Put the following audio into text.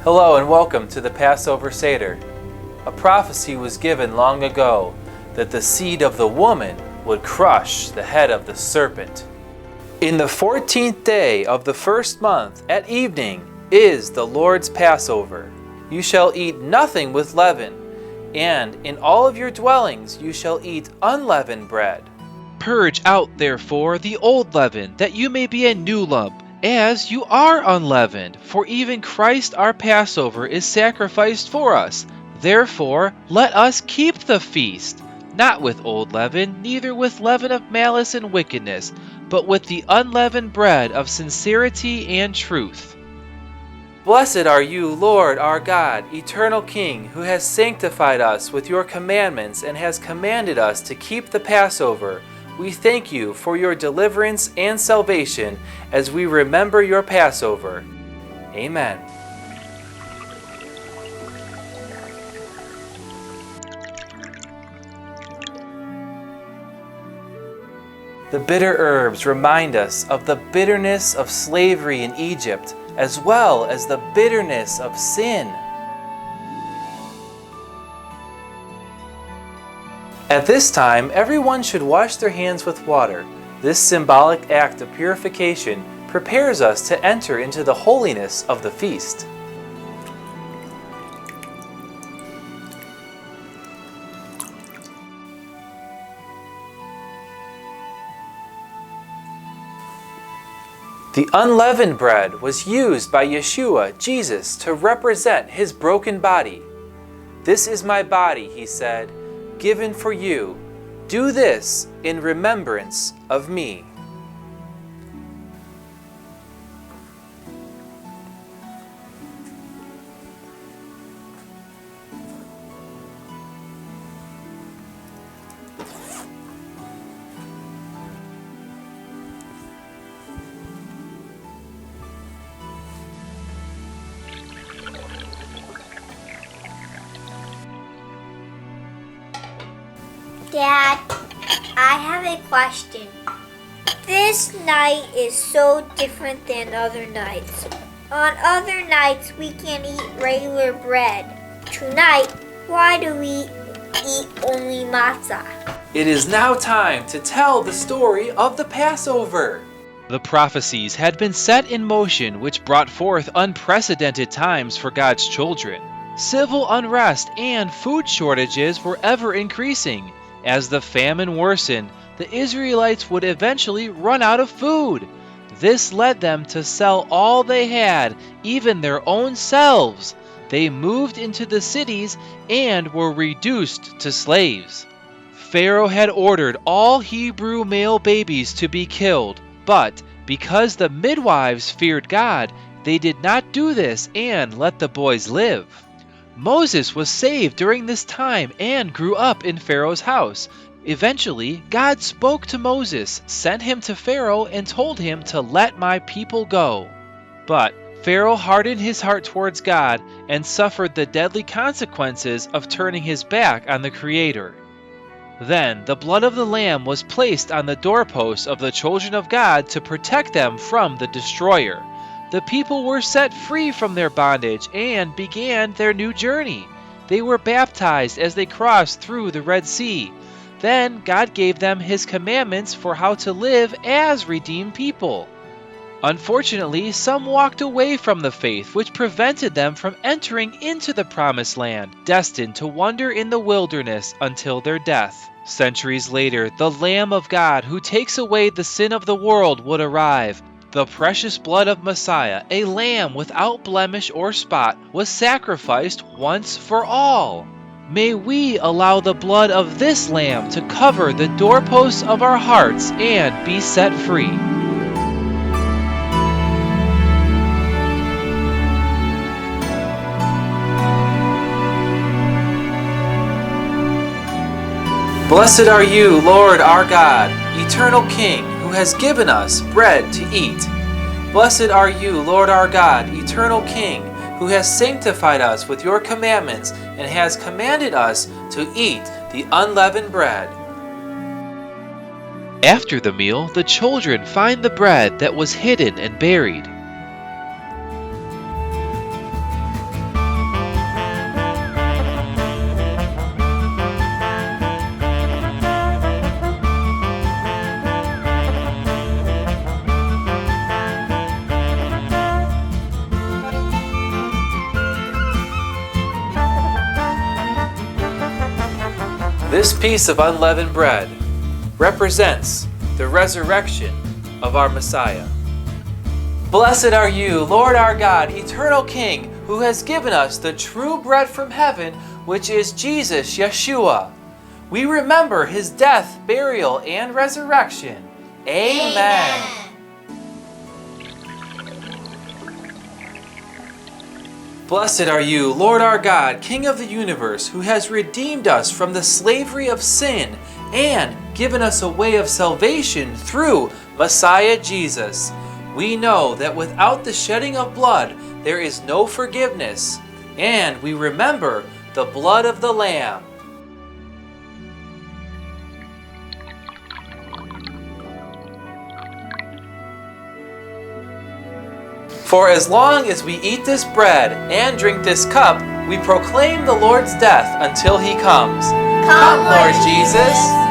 Hello and welcome to the Passover Seder. A prophecy was given long ago that the seed of the woman would crush the head of the serpent. In the 14th day of the first month at evening is the Lord's Passover. You shall eat nothing with leaven, and in all of your dwellings you shall eat unleavened bread. Purge out, therefore, the old leaven, that you may be a new lump, as you are unleavened. For even Christ our Passover is sacrificed for us. Therefore, let us keep the feast, not with old leaven, neither with leaven of malice and wickedness, but with the unleavened bread of sincerity and truth. Blessed are you, Lord our God, eternal King, who has sanctified us with your commandments and has commanded us to keep the Passover. We thank you for your deliverance and salvation as we remember your Passover. Amen. The bitter herbs remind us of the bitterness of slavery in Egypt, as well as the bitterness of sin. At this time, everyone should wash their hands with water. This symbolic act of purification prepares us to enter into the holiness of the feast. The unleavened bread was used by Yeshua, Jesus, to represent his broken body. "This is my body," he said, "given for you. Do this in remembrance of me." Dad, I have a question. This night is so different than other nights. On other nights, we can eat regular bread. Tonight, why do we eat only matzah? It is now time to tell the story of the Passover. The prophecies had been set in motion, which brought forth unprecedented times for God's children. Civil unrest and food shortages were ever increasing. As the famine worsened, the Israelites would eventually run out of food. This led them to sell all they had, even their own selves. They moved into the cities and were reduced to slaves. Pharaoh had ordered all Hebrew male babies to be killed, but because the midwives feared God, they did not do this and let the boys live. Moses was saved during this time and grew up in Pharaoh's house. Eventually, God spoke to Moses, sent him to Pharaoh, and told him to let my people go. But Pharaoh hardened his heart towards God and suffered the deadly consequences of turning his back on the Creator. Then the blood of the lamb was placed on the doorposts of the children of God to protect them from the destroyer. The people were set free from their bondage and began their new journey. They were baptized as they crossed through the Red Sea. Then God gave them his commandments for how to live as redeemed people. Unfortunately, some walked away from the faith, which prevented them from entering into the promised land, destined to wander in the wilderness until their death. Centuries later, the Lamb of God, who takes away the sin of the world, would arrive. The precious blood of Messiah, a lamb without blemish or spot, was sacrificed once for all. May we allow the blood of this lamb to cover the doorposts of our hearts and be set free. Blessed are you, Lord our God, eternal King, who has given us bread to eat. Blessed are you, Lord our God, eternal King, who has sanctified us with your commandments and has commanded us to eat the unleavened bread. After the meal, the children find the bread that was hidden and buried. This piece of unleavened bread represents the resurrection of our Messiah. Blessed are you, Lord our God, eternal King, who has given us the true bread from heaven, which is Jesus, Yeshua. We remember his death, burial, and resurrection. Amen. Blessed are you, Lord our God, King of the universe, who has redeemed us from the slavery of sin and given us a way of salvation through Messiah Jesus. We know that without the shedding of blood, there is no forgiveness, and we remember the blood of the Lamb. For as long as we eat this bread and drink this cup, we proclaim the Lord's death until he comes. Come, Lord Jesus.